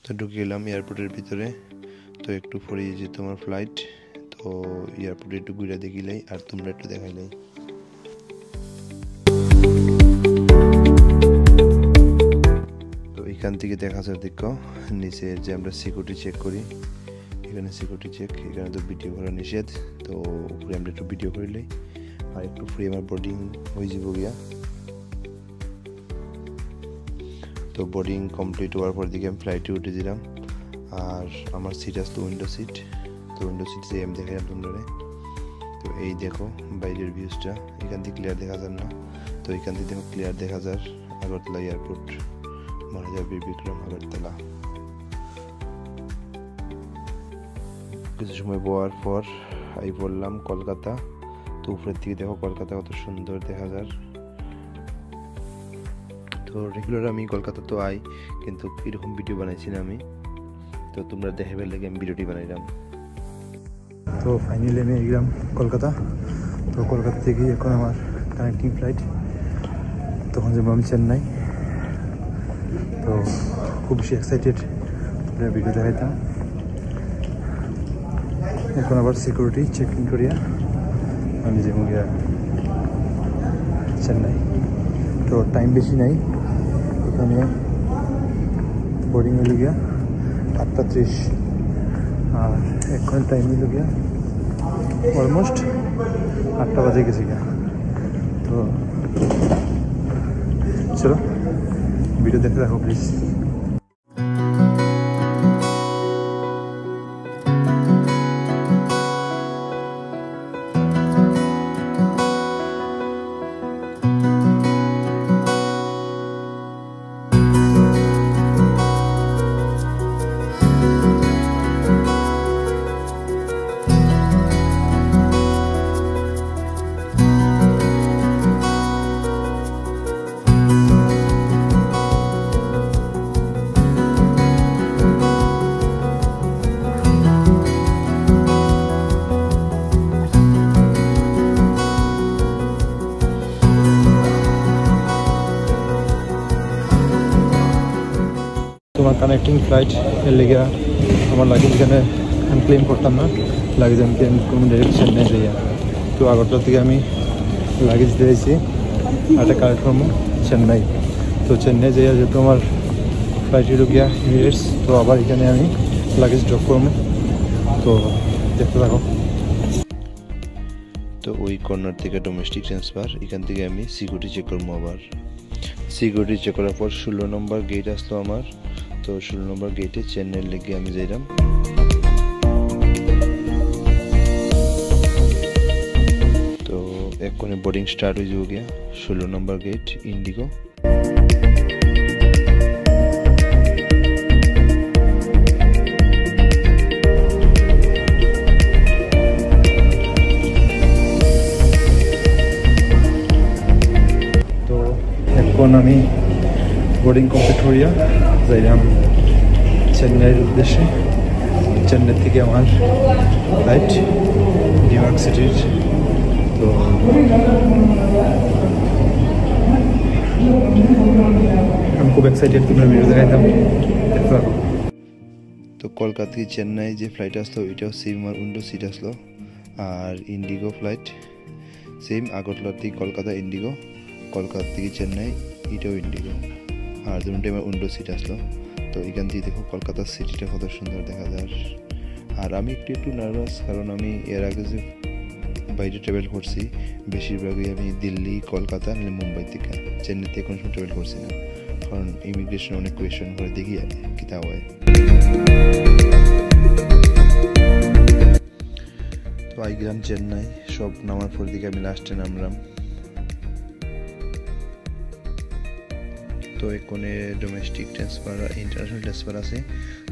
তো ঢুকে গেলাম এয়ারপোর্টের ভিতরে। তো একটু পরে যে তোমার ফ্লাইট, তো এয়ারপোর্টে একটু ঘুরে দেখিলাই আর তোমরা একটু দেখাইলাই। তো এখান থেকে দেখা যায় দেখো নিচে যে আমরা সিকিউরিটি চেক করি, এখানে সিকিউরিটি চেক, এখানে তো ভিডিও করা নিষেধ। তো উপরে আমরা একটু ভিডিও করিলাই আর একটু ফ্রি আমার বোর্ডিং হয়ে যাব গিয়া। তো বোর্ডিং কমপ্লিট হওয়ার পর দিকে আমি ফ্লাইটে উঠে দিলাম আর আমার সিট আসতো উইন্ডো সিট। তো উইন্ডো সিট যে আমি দেখাইলাম তোমরা। তো এই দেখো বাইরের ভিউজটা, এখান থেকে ক্লিয়ার দেখা যায় না। তো এখান থেকে দেখো ক্লিয়ার দেখা যায় আগরতলা এয়ারপোর্ট, মহারাজা বীর বিক্রম আগরতলা। কিছু সময় বলার পর আই বললাম কলকাতা। তো উপরের দিকে দেখো কলকাতা কত সুন্দর দেখা যায়। তো রেগুলার আমি কলকাতা তো আই, কিন্তু এরকম ভিডিও বানাইছি না আমি। তো তোমরা দেখাবার লাগে আমি ভিডিওটি বানাইলাম। তো ফাইনালি আমি গেলাম কলকাতা। তো কলকাতা থেকে এখন আমার কানেক্টিং ফ্লাইট, তখন যাবো আমি চেন্নাই। তো খুব বেশি এক্সাইটেড, ভিডিও দেখাইতাম। এখন আবার সিকিউরিটি চেকিং করিয়া আমি যাবো গিয়া চেন্নাই। তো টাইম বেশি নাই, এখানে বোর্ডিং হইল গিয়া 8:30 আর এখন টাইম হইল গিয়া অলমোস্ট 8টা বাজে গেছে গিয়া। তো চলো ভিডিও দেখতে থাকো প্লিজ। তোমার কানেক্টিং ফ্লাইট এর লেগে আমার লাগেজ এখানে আমি ক্লেম করতাম না, লাগেজ আমি ক্লেম করবো ডাইরেক্ট চেন্নাই যাইয়া। তো আগরতলা থেকে আমি লাগেজ দিয়েছি আর একটা কালেক্ট করবো চেন্নাই। তো চেন্নাই যাইয়া যেহেতু আমার ফ্লাইট হলো গিয়া ইমিরেটস, তো আবার এখানে আমি লাগেজ ড্রপ করবো। তো দেখতে থাকো। তো ওই কর্নার থেকে ডোমেস্টিক ট্রান্সফার, এখান থেকে আমি সিকিউরিটি চেক করবো। আবার সিকিউরিটি চেক করার পর 16 নম্বর গেট আসলো আমার। তো 16 নম্বর গেটে চেন্নাইয়ের লেগে আমি যাইলাম। তো এক্ষুনি বোর্ডিং স্টার্ট হয়ে যাব গিয়া 16 নম্বর গেট ইন্ডিগো। তো এখন আমি বোর্ডিং কমপ্লিট হইয়া যাইলাম চেন্নাইয়ের উদ্দেশ্যে। চেন্নাই থেকে আমার ফ্লাইট নিউ ইয়র্ক সিটির। তো আমি খুব এক্সাইটেড, তোমরা ভিডিও দেখাইতাম, দেখতে পারো। তো কলকাতা থেকে চেন্নাই যে ফ্লাইট আসলো এটাও সেম আমার উইন্ডো সিট আসলো। আর ইন্ডিগো ফ্লাইট সেম আগরতলা থেকে কলকাতা ইন্ডিগো, কলকাতা থেকে চেন্নাই এটাও ইন্ডিগো। আর দুটোই আমার উইন্ডো সিট আসলো। তো এখান থেকে দেখো কলকাতার সিটিটা কত সুন্দর দেখা যায়। আর আমি একটু নার্ভাস, কারণ আমি এর আগে যে বাইরে ট্রাভেল করছি বেশিরভাগই আমি দিল্লি, কলকাতা নাহলে মুম্বাই থেকে, চেন্নাইতে কোনো সময় ট্রাভেল করছি না, কারণ ইমিগ্রেশন অনেক কোয়েশ্চেন করে দেখি কি তা হয়। তো আই গেলাম চেন্নাই, সব নামার পর দিকে আমি লাস্টে নামলাম। তো এখানে ডোমেস্টিক ট্রান্সফার, ইন্টারন্যাশনাল ট্রান্সফার আছে।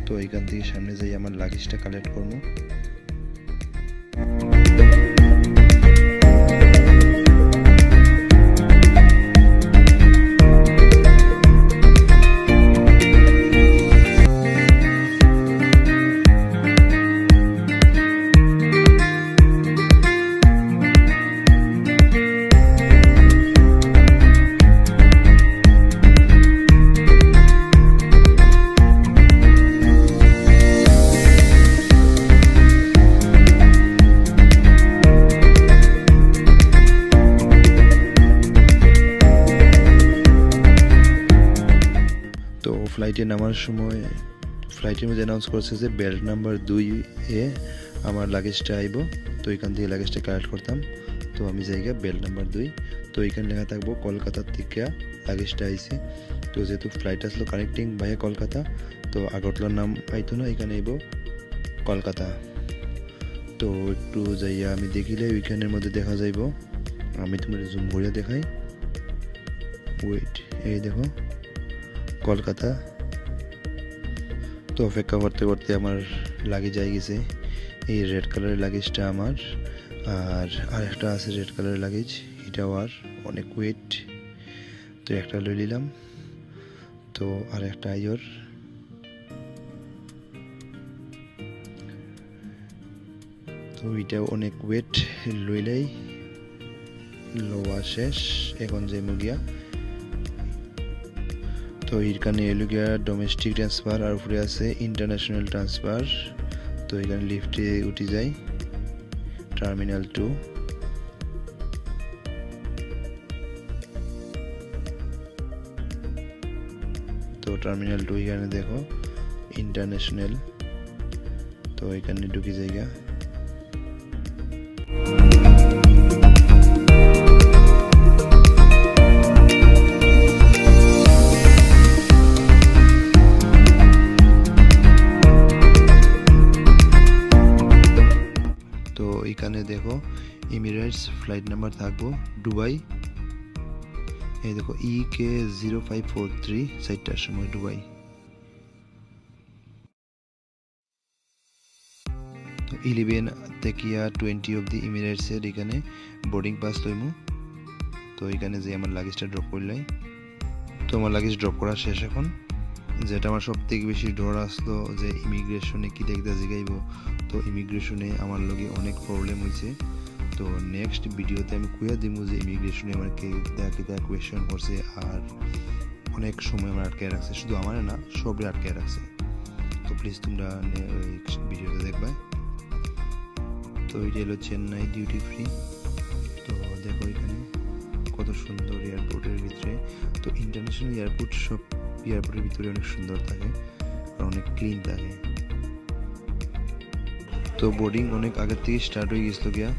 তো এখান থেকে সামনে যাই আমার লাগেজটা কালেক্ট করবো। তো ফ্লাইটে নামার সময় ফ্লাইটের মধ্যে অ্যানাউন্স করছে যে বেল্ট নাম্বার 2 এ আমার লাগেজটা আইব। তো এখান থেকে লাগেজটা কালেক্ট করতাম। তো আমি জায়গা বেল্ট নাম্বার 2। তো এখানে লেখা থাকবো কলকাতার থেকে লাগেজটা আইছে। তো যেহেতু ফ্লাইট আসলো কানেক্টিং ভাইয়া কলকাতা, তো আগরতলার নাম আইতো না, এখানে আইব কলকাতা। তো একটু যাইয়া আমি দেখিলে ওইখানের মধ্যে দেখা যাইব। আমি তোমার জুম করে দেখাই, ওয়েট, এই দেখো কলকাতা। তো অপেক্ষা করতে করতে আমার লাগেজ আই গেছে। এই রেড কালারের লাগেজটা আমার, আর একটা আছে রেড কালারের লাগেজ, এটাও আর অনেক ওয়েট। তো একটা লই নিলাম। তো আর একটা আইয়র, তো এটাও অনেক ওয়েট লইলাই। লোয়া শেষ, এখন যে মুগিয়া। তো এখানে এলো গিয়া ডোমেস্টিক ট্রান্সফার আর উপরে আছে ইন্টারন্যাশনাল ট্রান্সফার। তো এখানে লিফটে উঠে যাই টার্মিনাল 2। তো টার্মিনাল 2 এখানে দেখো ইন্টারন্যাশনাল। তো এখানে ঢুকে জায়গা। তো এখানে দেখো এমিরেটস ফ্লাইট নাম্বার থাকবো দুবাই। এই দেখো EK 0543, 4টার সময় দুবাই। তো 11 থেকে 20 অবধি এমিরেটসের এখানে বোর্ডিং পাস লইমু। তো এখানে যে আমার লাগেজটা ড্রপ করলাই। তো আমার লাগেজ ড্রপ করা শেষ এখন। যেটা আমার সব থেকে বেশি ডর আসলো যে ইমিগ্রেশনে কি দেখতে জিগাইব। তো ইমিগ্রেশনে আমার লগে অনেক প্রবলেম হয়েছে। তো নেক্সট ভিডিওতে আমি কুইয়া দিব যে ইমিগ্রেশনে আমার কে কিতা কোয়েশ্চন করছে আর অনেক সময় আমার আটকে রাখছে, শুধু আমার না সবরে আটকে রাখছে। তো প্লিজ তোমরা ভিডিওটা দেখবা। তো এটা হলো চেন্নাই ডিউটি ফ্রি। তো দেখো এখানে কত সুন্দর এয়ারপোর্টের ভিতরে। তো ইন্টারন্যাশনাল এয়ারপোর্ট সব এয়ারপোর্টের ভিতরে অনেক সুন্দর থাকে আর অনেক ক্লিন থাকে। তো বোর্ডিং অনেক আগের থেকে স্টার্ট হয়ে গেছিল গিয়া।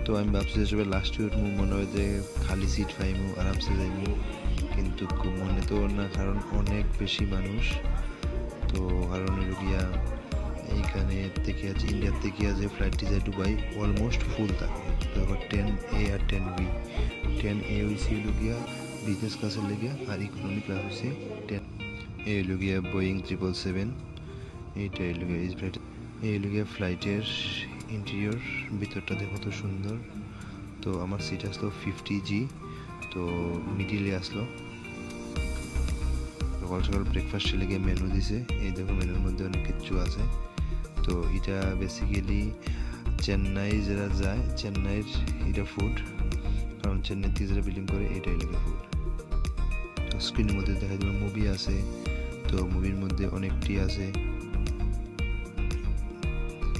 তো আমি ভাবছি যে সবাই লাস্টে উঠবো, মনে হয় যে খালি সিট পাইমু, আরামসে যাইমু, কিন্তু মনে তো না, কারণ অনেক বেশি মানুষ। তো কারণ গিয়া এইখানে থেকে আছে ইন্ডিয়ার থেকে যে ফ্লাইটটি যায় দুবাই অলমোস্ট ফুল থাকে। তো আবার 10A আর 10B। 10A হয়েছে গিয়া বিজনেস ক্লাসের লেগে, আর ইকোনমি ক্লাস হয়েছে 10A হইল গিয়া বোয়িং 777। এইটা হইল গিয়া এই ফ্লাইট, এই হইল গিয়া ফ্লাইটের ইন্টেরিয়র, ভিতরটা দেখো তো সুন্দর। তো আমার সিট আসলো 50G। তো মিডিলে আসলো। সকাল সকাল ব্রেকফাস্টের লেগে মেনু দিছে। এই দেখো মেনুর মধ্যে অনেক কিছু আছে। তো এটা বেসিক্যালি চেন্নাই যারা যায় চেন্নাইয়ের এটা ফুড, কারণ চেন্নাই থেকে যারা বিলিং করে এটাই লেগে ফুড। তো স্ক্রিনের মধ্যে দেখা যাবে মুভি আছে। তো মুভির মধ্যে অনেকটি আছে,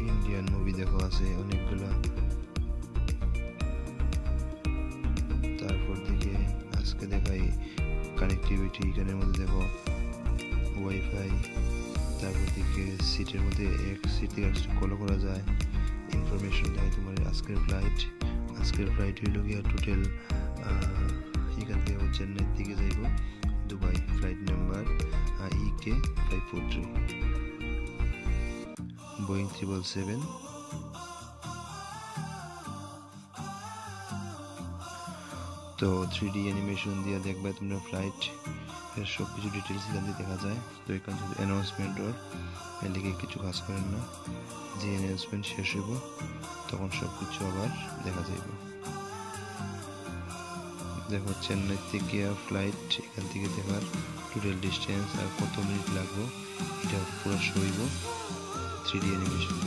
ইন্ডিয়ান মুভি দেখো আছে অনেকগুলা। তারপর দিকে আজকে দেখাই কানেক্টিভিটি, এখানের মধ্যে দেখো ওয়াইফাই। তারপর দিকে সিটের মধ্যে এক সিট থেকে আরেকটা কলও করা যায়। ইনফরমেশন দেয় তোমার আজকের ফ্লাইট হইল গিয়া টোটাল এখান থেকে চেন্নাই থেকে যাইব Dubai, flight number EK 543 Boeing 777। তো 3D অ্যানিমেশন দিয়ে দেখবে তোমরা ফ্লাইট এর সব কিছু ডিটেলস এখান থেকে দেখা যায়। তো এখান থেকে অ্যানাউন্সমেন্ট ওর এর লিগে কিছু কাজ করেন না, যে অ্যানাউন্সমেন্ট শেষ হইব তখন সব কিছু আবার দেখা যাইব। দেখো চেন্নাই থেকে ফ্লাইট এখান থেকে দেখার টোটাল ডিস্টেন্স আর কত মিনিট লাগবে এটা পুরো শো হইব 3D অ্যানিমেশন।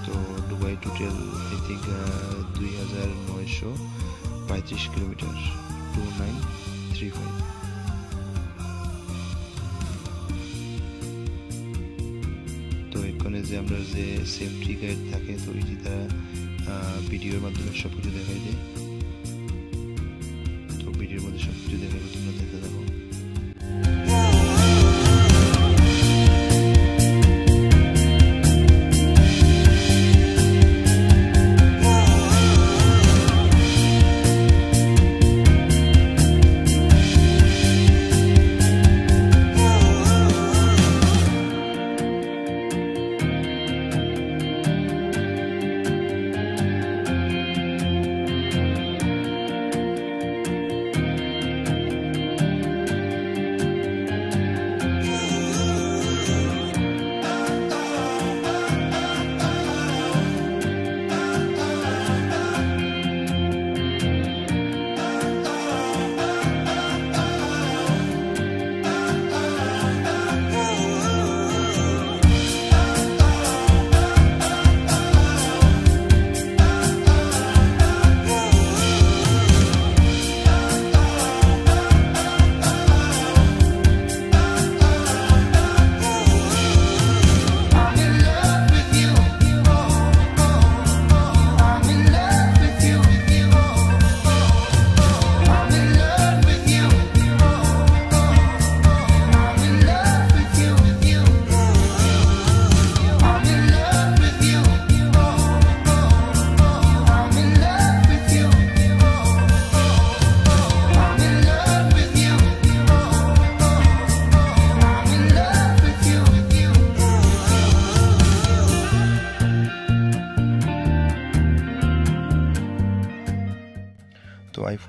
তো Dubai total I think 2935 kilometre, 2935। তো এখানে যে আমরা যে সেফটি গাইড থাকে, তো এটি তারা ভিডিওর মাধ্যমে সব কিছু দেখাই দেয়।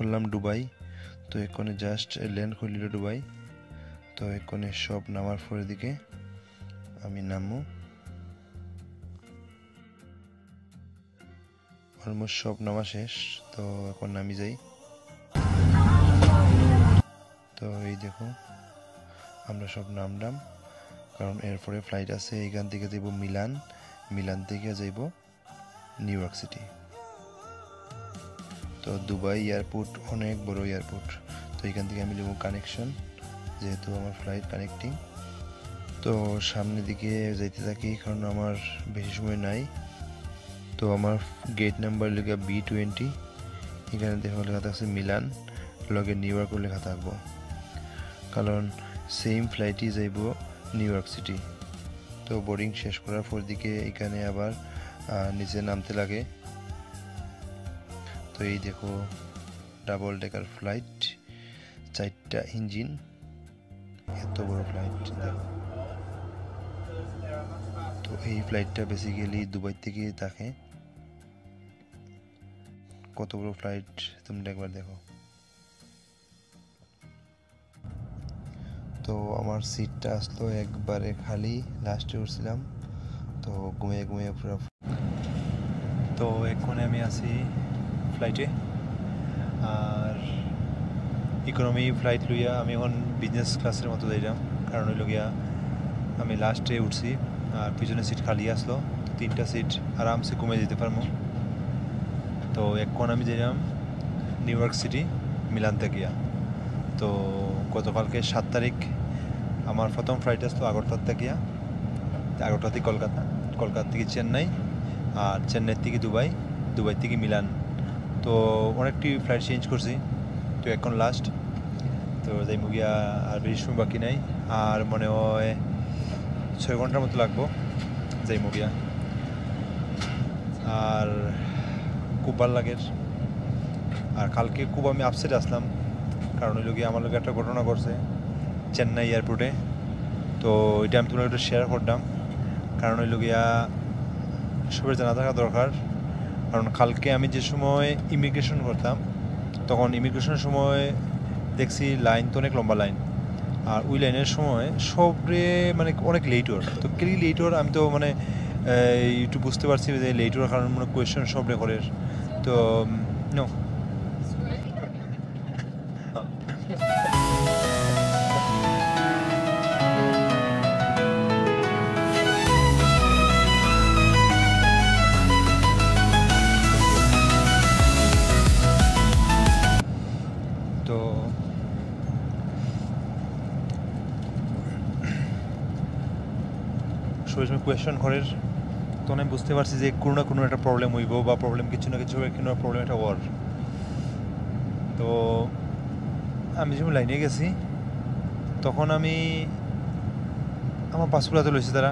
করলাম দুবাই। তো এখানে জাস্ট ল্যান্ড করলিল দুবাই। তো এখানে সব নামার পরের দিকে আমি নামবো। অলমোস্ট সব নামা শেষ, তো এখন নামি যাই। তো এই দেখো আমরা সব নামলাম, কারণ এরপরে ফ্লাইট আছে। এইখান থেকে যাইব মিলান, মিলান থেকে যাইব নিউ ইয়র্ক সিটি। তো দুবাই এয়ারপোর্ট অনেক বড় এয়ারপোর্ট। তো এখান থেকে আমি নেব কানেকশন, যেহেতু আমার ফ্লাইট কানেক্টিং। তো সামনের দিকে যাইতে থাকি, কারণ আমার বেশি সময় নাই। তো আমার গেট নাম্বার লেখা B20। এখানে দেখো লেখা থাকছে মিলান, লগে নিউ ইয়র্ক লেখা থাকবো, কারণ সেম ফ্লাইটই যাইব নিউ ইয়র্ক সিটি। তো বোর্ডিং শেষ করার পর দিকে এখানে আবার নিচে নামতে লাগে। তো এই দেখো ডাবল ডেকার ফ্লাইট, 4টা ইঞ্জিন, এত বড় ফ্লাইট। তো এই ফ্লাইটটা বেসিক্যালি দুবাই থেকে থাকে। কত বড় ফ্লাইট তোমরা একবার দেখো। তো আমার সিটটা আসলো একবারে খালি, লাস্টে উঠছিলাম। তো ঘুমিয়ে ঘুমিয়ে পুরো। তো এক্ষণে আমি আছি ফ্লাইটে, আর ইকোনমি ফ্লাইট লইয়া আমি এখন বিজনেস ক্লাসের মতো যাইলাম, কারণ হইল গিয়া আমি লাস্টে উঠছি আর পিছনে সিট খালি আসলো। তো 3টা সিট আরামসে কমে যেতে পারবো। তো এখন আমি যাইলাম নিউ ইয়র্ক সিটি মিলান থেকে। তো গতকালকে 7 তারিখ আমার প্রথম ফ্লাইট আসলো আগরতলা থেকে, আগরতলা থেকে কলকাতা, কলকাতা থেকে চেন্নাই, আর চেন্নাই থেকে দুবাই, দুবাই থেকে মিলান। তো অনেকটি ফ্লাইট চেঞ্জ করছি। তো এখন লাস্ট, তো যাই মুগিয়া আর বেশি সময় বাকি নাই, আর মনে হয় 6 ঘন্টার মতো লাগবো যাই মুগিয়া। আর খুব ভালো লাগে। আর কালকে খুব আমি আপসেট আসলাম, কারণ ওই লোকে আমার লোকে একটা ঘটনা করছে চেন্নাই এয়ারপোর্টে। তো এটা আমি তোমার একটু শেয়ার করলাম, কারণ ওই লোকিয়া সবের জানা থাকা দরকার। কারণ কালকে আমি যে সময় ইমিগ্রেশন করতাম, তখন ইমিগ্রেশনের সময় দেখছি লাইন তো অনেক লম্বা লাইন, আর ওই লাইনের সময় সবরে মানে অনেক লেটর। তো কেলি লেটর আমি তো মানে একটু বুঝতে পারছি যে লেটর কারণ মানে কোয়েশ্চেন সব রেকর্ডের। তো নো সবাই সময় কোয়েশ্চেন করের, তখন আমি বুঝতে পারছি যে কোনো না কোনো একটা প্রবলেম হইব, বা প্রবলেম কিছু না কিছু কোনো প্রবলেম একটা ওর। তো আমি যখন লাইনে গেছি, তখন আমি আমার পাসপোর্ট হাতে লইছি। তারা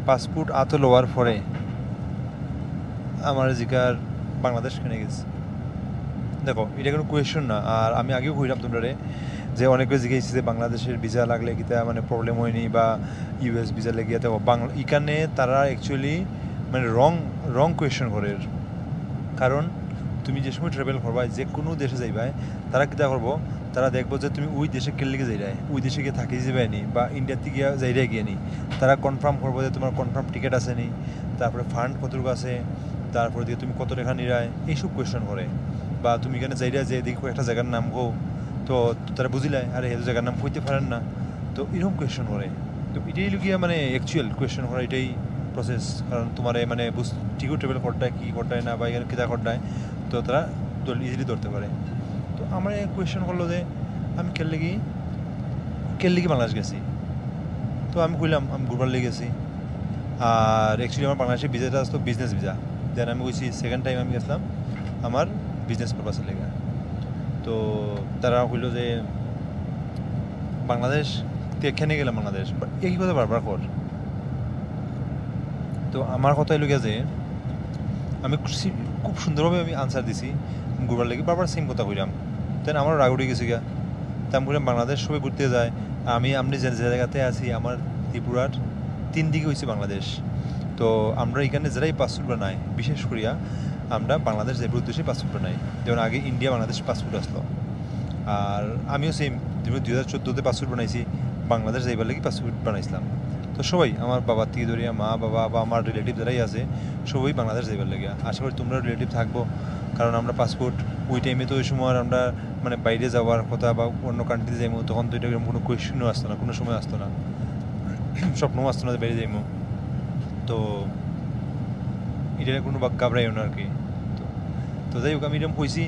পাসপোর্ট হাতে লওয়ার পরে আমার জিকার বাংলাদেশ কেনে গেছে। দেখো এটা কোনো কোয়েশ্চন না, আর আমি আগেও কইলাম তোমরা যে অনেকে জিজ্ঞেস যে বাংলাদেশের ভিসা লাগলে কিতা মানে প্রবলেম হয়নি, বা ইউএস ভিসা লেগে তো বাংলা এখানে তারা অ্যাকচুয়ালি মানে রং কোয়েশ্চন করে। কারণ তুমি যে সময় ট্রাভেল করবা, যে কোনো দেশে যাইবাই, তারা কিতা করবো, তারা দেখবো যে তুমি ওই দেশে কেলে যাই রায়, ওই দেশে গিয়ে থাকি যাবে নি, বা ইন্ডিয়ার থেকে যাইরাই গিয়ে নি। তারা কনফার্ম করবো যে তোমার কনফার্ম টিকিট আছে নি, তারপরে ফান্ড কতটুকু আছে, তারপরে দিয়ে তুমি কত টাকা নিরায়, এইসব কোয়েশ্চন করে। বা তুমি এখানে যাইরা যে দেখো একটা জায়গার নাম গো, তো তারা বুঝিলায় আরে এই জায়গার নাম কইতে পারেন না, তো এরকম কোয়েশ্চন করে। তো এটাই লুকিয়া মানে অ্যাকচুয়াল কোয়েশ্চন করা, এটাই প্রসেস। কারণ তোমার মানে ঠিকও ট্রেভেল করটায় কী করটায় না, বা এখানে কিতা করটায়, তো তারা ইজিলি ধরতে পারে। তো আমার কোয়েশ্চন করলো যে আমি কেল্লিগি বাংলাদেশ গেছি। তো আমি কইলাম আমি ঘুরবার লেগে গেছি, আর অ্যাকচুয়ালি আমার বাংলাদেশের ভিসাটা আসতো বিজনেস ভিসা। দেন আমি কইছি সেকেন্ড টাইম আমি গেছিলাম আমার বিজনেস পারপাসের লেগে। তো তারা কইলো যে বাংলাদেশ এখানে গেলাম বাংলাদেশ, বাট একই কথা বারবার কর। তো আমার কথাই লোকে যে আমি খুব সুন্দরভাবে আমি আনসার দিছি ঘুরবার লেগে, বারবার সেম কথা কইলাম। দেন আমার রাগ উঠে গেছে গিয়া। তা আমি বললাম বাংলাদেশ সবাই ঘুরতে যায়, আমি যে জায়গাতে আছি আমার ত্রিপুরার 3 দিকে হয়েছে বাংলাদেশ। তো আমরা এখানে যারাই পাসপোর্ট বানাই, বিশেষ করিয়া আমরা বাংলাদেশ যাইবার উদ্দেশ্যে পাসপোর্ট বানাই। যেমন আগে ইন্ডিয়া বাংলাদেশ পাসপোর্ট আসলো, আর আমিও সেম 2014-তে পাসপোর্ট বানাইছি, বাংলাদেশ যাইবার লাগি পাসপোর্ট বানাইছিলাম। তো সবাই আমার বাবার থেকে ধরিয়া মা বাবা বা আমার রিলেটিভ যারাই আছে সবাই বাংলাদেশ যাইবার লাগে। আশা করি তোমরা রিলেটিভ থাকবো, কারণ আমরা পাসপোর্ট ওই টাইমে তো ওই সময় আমরা মানে বাইরে যাওয়ার কথা বা অন্য কান্ট্রিতে যাইমো, তখন তো এটা কোনো কোয়েশ্চেনও আসতো না, কোনো সময় আসতো না, স্বপ্নও আসতো না যে বাইরে যাইমো। তো এটা কোনো ঘাবড়াইও না আর কি। তো যাই হোক, আমি এরকম কইছি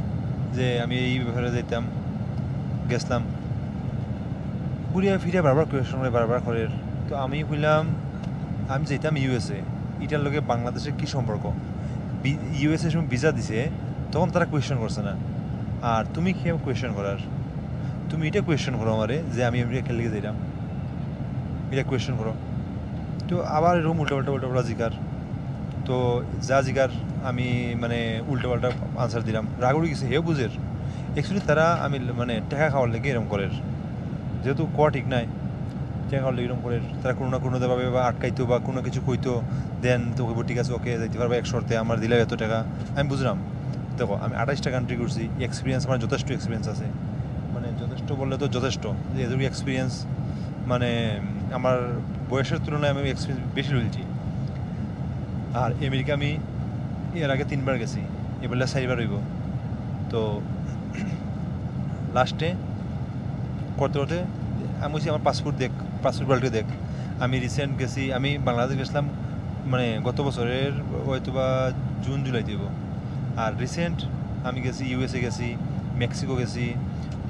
যে আমি এই ব্যাপারে যাইতাম, গেছিলাম, ঘুরিয়া ফিরিয়া বারবার কোয়েশ্চন করে বারবার করে। তো আমি কইলাম আমি যেতাম ইউএসএ, এটার লগে বাংলাদেশের কী সম্পর্ক? ইউএসএ সময় ভিসা দিছে, তখন তারা কোয়েশ্চন করছে না, আর তুমি কি কোয়েশ্চন করার? তুমি এটা কোয়েশ্চন করো আমারে যে আমি আমেরিকা খেলে লেগে যাইতাম, এটা কোয়েশ্চন করো। তো আবার এরকম উল্টা জিকার। তো যা জিকার আমি মানে উল্টাপাল্টা আনসার দিলাম, রাগ উড়ে গেছে, হেও বুঝের অ্যাকচুয়ালি তারা আমি মানে টাকা খাওয়ার লেগে এরকম করে, যেহেতু কোয়া ঠিক নাই, টাকা খাওয়ার লেগে এরকম করে। তারা কোনো না কোনোভাবে বা আটকাইতো বা কোনো কিছু কইতো, দেন তো কইব ঠিক আছে ওকে যাইতে পারবে এক শর্তে, আমার দিলে এত টাকা। আমি বুঝলাম, দেখো আমি 28টা কান্ট্রি ঘুরছি, এক্সপিরিয়েন্স আমার যথেষ্ট এক্সপিরিয়েন্স আছে, মানে যথেষ্ট বললে তো যথেষ্ট, যে এতটুকু এক্সপিরিয়েন্স মানে আমার বয়সের তুলনায় আমি এক্সপিরিয়েন্স বেশি রয়েছি। আর আমেরিকা আমি এর আগে 3বার গেছি, এবার 4বার হইব। তো লাস্টে করতে করতে আমি বলছি আমার পাসপোর্ট পাল্টে দেখ। আমি রিসেন্ট গেছি, আমি বাংলাদেশ গেছিলাম মানে গত বছরের হয়তো বা জুন জুলাই দিব। আর রিসেন্ট আমি গেছি ইউএসএ গেছি, মেক্সিকো গেছি,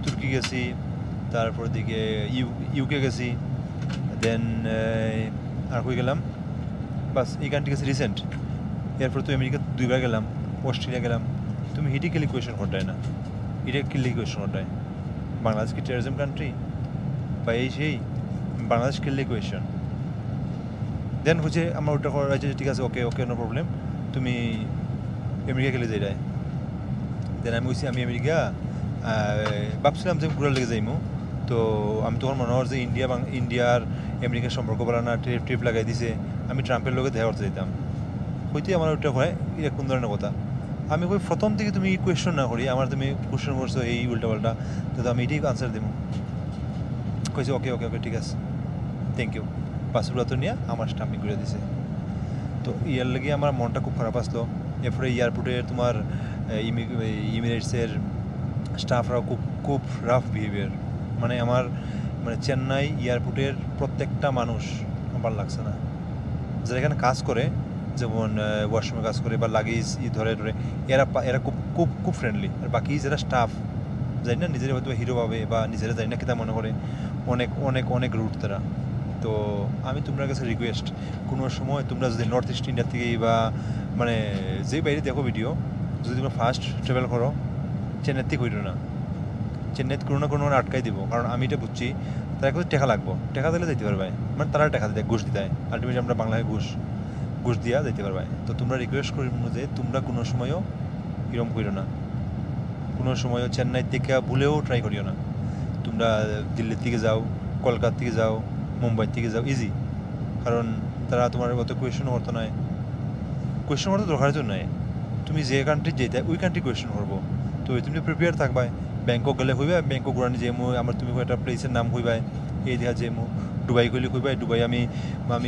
তুর্কি গেছি, তারপর দিকে ইউকে গেছি, দেন আর কই গেলাম, বাস এই কান্ট্রি গেছি রিসেন্ট। এরপর তো আমেরিকা 2বার গেলাম, অস্ট্রেলিয়া গেলাম। তুমি হিটি খেলি কোয়েশন করতে না, এটা কিনলেই কোয়েশন করতে, বাংলাদেশ কি টেরোরিজম কান্ট্রি বা এই সেই? বাংলাদেশ কিনলেই কোয়েশন। দেন হচ্ছে আমার ওটা করা হয়েছে, ঠিক আছে ওকে নো প্রবলেম, তুমি আমেরিকা খেলে যাই। দেন আমি বলছি আমি আমেরিকা ভাবছিলাম যে ঘুরার লেগে যাইমো। তো আমি তখন মনে হয় যে ইন্ডিয়ার আমেরিকার সম্পর্ক বলা না, ট্রিপ লাগাই দিছে, আমি ট্রাম্পের লোকে দেখা করতে যেতাম। হইতে আমার ওইটা হয় এটা কোন ধরনের কথা? আমি কই প্রথম থেকে তুমি কোয়েশ্চন না করি, আমার তুমি কোয়েশ্চন করছো এই উল্টাপাল্টা, তো আমি এটাই আনসার দেবো। কইছে ওকে ঠিক আছে, থ্যাংক ইউ। পাসপোর্ট তো নিয়ে আমার স্টাম্পিং করে দিছে। তো ইয়ার লেগে আমার মনটা খুব খারাপ আসলো। এরপরে এয়ারপোর্টের তোমার ইমিরেটসের স্টাফরাও খুব রাফ বিহেভিয়ার, মানে আমার মানে চেন্নাই এয়ারপোর্টের প্রত্যেকটা মানুষ আমার লাগছে না। যারা এখানে কাজ করে, যেমন ওয়াশরুমে কাজ করে বা লাগেজ ধরে এরা খুব ফ্রেন্ডলি। আর বাকি যারা স্টাফ জানি না, নিজেরা হয়তো হিরো পাবে বা নিজেরা জানি না কেতা মনে করে, অনেক রুট তারা। তো আমি তোমার কাছে রিকোয়েস্ট, কোনো সময় তোমরা যদি নর্থ ইস্ট ইন্ডিয়া থেকে বা মানে যে বাইরে দেখো ভিডিও, যদি তোমরা ফার্স্ট ট্রাভেল করো চেন্নাইতে করিও না। চেন্নাইতে কোনো না কোনো আটকাই দিব, কারণ আমি এটা বুঝছি তারা কিন্তু টাকা লাগবো, টাকা দিলে যেতে পারবে, মানে তারা টাকা দেয়, ঘুষ দিতে হয়, আলটিমেটলি আমরা বাংলায় ঘুষ দিয়া যেতে পারবে। তো তোমরা রিকোয়েস্ট করি যে তোমরা কোনো সময়ও এরকম করিও না, কোনো সময়ও চেন্নাই থেকে ভুলেও ট্রাই করিও না। তোমরা দিল্লির থেকে যাও, কলকাতা থেকে যাও, মুম্বাই থেকে যাও, ইজি, কারণ তারা তোমার অত কোয়েশনও করতো নয়, কোয়েশন করতে দরকার তো নয়। তুমি যে কান্ট্রি যেতে ওই কান্ট্রি কোয়েশন করবো, তো তুমি প্রিপেয়ার থাকবা। ব্যাংকক গেলে হইবা, ব্যাংকক ঘুরানি যেমু আমার তুমি একটা প্লেসের নাম হইবা, এই দেখা যেমু দুবাই গেলে হইবা, দুবাই আমি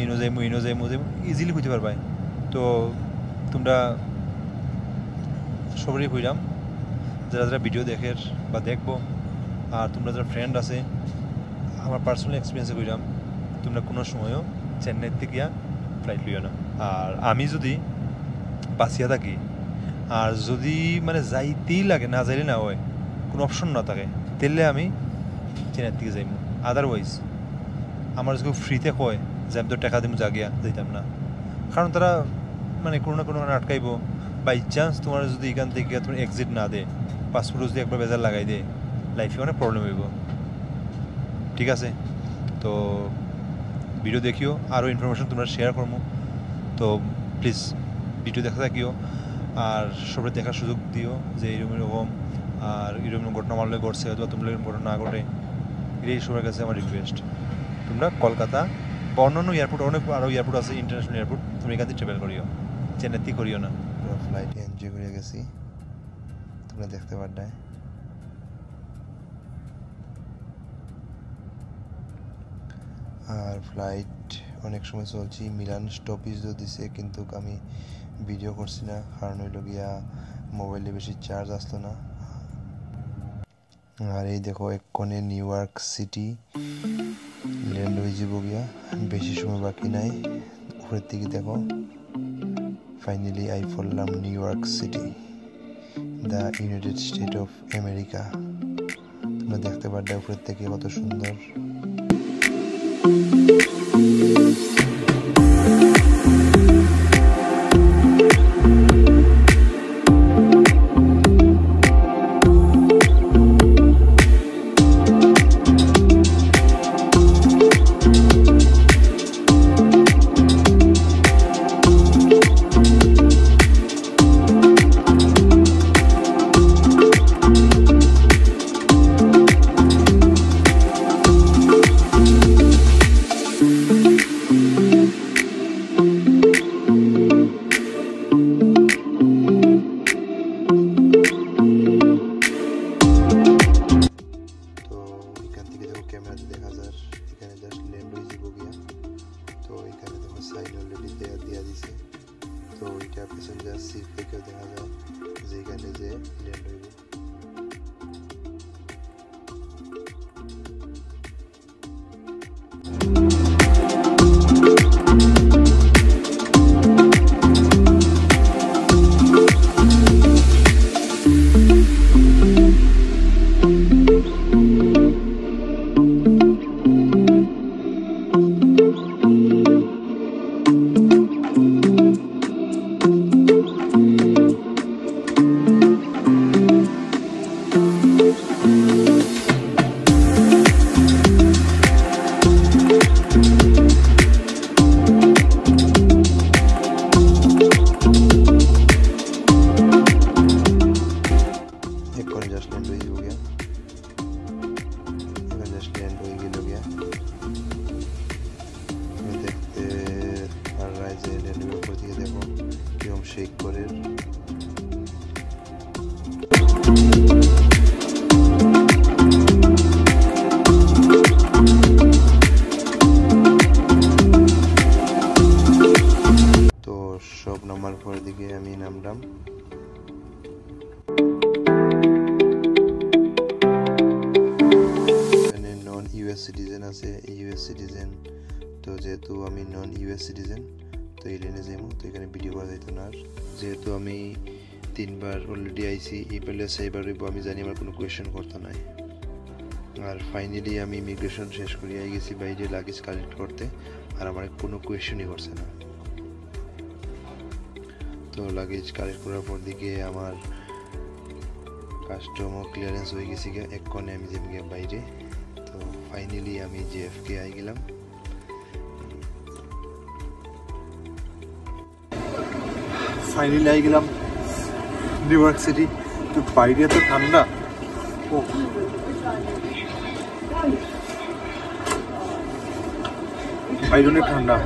ইনো যাইমু ইজিলি হইতে পারবাই। তো তোমরা সবারই হইলাম যারা ভিডিও দেখের বা দেখবো, আর তোমরা যারা ফ্রেন্ড আছে, আমার পার্সোনাল এক্সপিরিয়েন্সে কইলাম তোমরা কোনো সময়ও চেন্নাই থেকে গিয়া ফ্লাইট লইও না। আর আমি যদি বাঁচিয়া থাকি, আর যদি মানে যাইতেই লাগে, না যাইলে না হয়, কোনো অপশন না থাকে, তাহলে আমি চেন্নাইয়ের দিকে যাইব। আদারওয়াইজ আমার যদি ফ্রিতে কয় যে আমি তো টাকা দিব জাগিয়া যাইতাম না, কারণ তারা মানে কোনো না কোনো আটকাইব। বাই চান্স তোমার যদি এখান থেকে তোমার এক্সিট না দে, পাসপোর্ট যদি একবার বেজার লাগাই দে, লাইফে অনেক প্রবলেম হইব। ঠিক আছে, তো ভিডিও দেখিও, আরও ইনফরমেশন তোমরা শেয়ার করবো। তো প্লিজ ভিডিও দেখা থাকিও, আর সবাই দেখার সুযোগ দিও যে এরকম আর এরকম ঘটনা আমার লোক ঘটছে, অথবা তোমরা এরকম ঘটনা না ঘটে। এটাই সবার কাছে আমার রিকোয়েস্ট। তোমরা কলকাতা বা অন্যান্য এয়ারপোর্ট, অনেক আরও এয়ারপোর্ট আছে ইন্টারন্যাশনাল এয়ারপোর্ট, তুমি এখান থেকে ট্রাভেল করিও, চেন্নাইতে করিও না। পুরো ফ্লাইট এনজয় করে গেছি, তোমরা দেখতে পারবে। আর ফ্লাইট অনেক সময় চলছি, মিলান স্টপেজও দিছে, কিন্তু আমি ভিডিও করছি না, কারণ হইল গিয়া মোবাইলে বেশি চার্জ আসতো না। আর এই দেখো এক্ষণে নিউ ইয়র্ক সিটি ল্যান্ড হয়ে যাব গিয়া, বেশি সময় বাকি নাই। উপরের দিকে দেখো, ফাইনালি আই পড়লাম new York city, the United state of America. তোমরা দেখতে পারবে উপরের থেকে কত সুন্দর। ক্যামেরাতে দেখা যায় এখানে জাস্ট ল্যান্ড হয়ে যাব গিয়া। তো এখানে দেখো সাইন অলরেডি দেয়া দিছে, তো এটা প্যাসেঞ্জার সিট থেকেও দেখা যায় যে এখানে যে ল্যান্ড হইব। শেক করে তো সব নামার পর দিকে আমি নামলাম। এখানে নন ইউএস সিটিজেন আছে, ইউএস সিটিজেন, তো যেহেতু আমি নন ইউএস সিটিজেন তো এই লেনে যাইমু, তো এখানে ভিডিও করা যাইতো না। আর যেহেতু আমি 3 বার অলরেডি আইছি, এই পেলে 6 বার হইব, আমি জানি আমার কোনো কোয়েশ্চেন করতে নাই। আর ফাইনালি আমি ইমিগ্রেশন শেষ করে আই গেছি বাইরে লাগেজ কালেক্ট করতে, আর আমার কোনো কোয়েশ্চেনই করছে না। তো লাগেজ কালেক্ট করার পর দিকে আমার কাস্টমও ক্লিয়ারেন্স হয়ে গেছে গিয়ে, এক কোণে আমি যাই গিয়ে বাইরে। তো ফাইনালি আমি জেএফকে আই গেলাম। ফাইনালি আই গেলাম নিউ ইয়র্ক সিটি। তো বাইরে তো ঠান্ডা, ও বাইরে অনেক ঠান্ডা।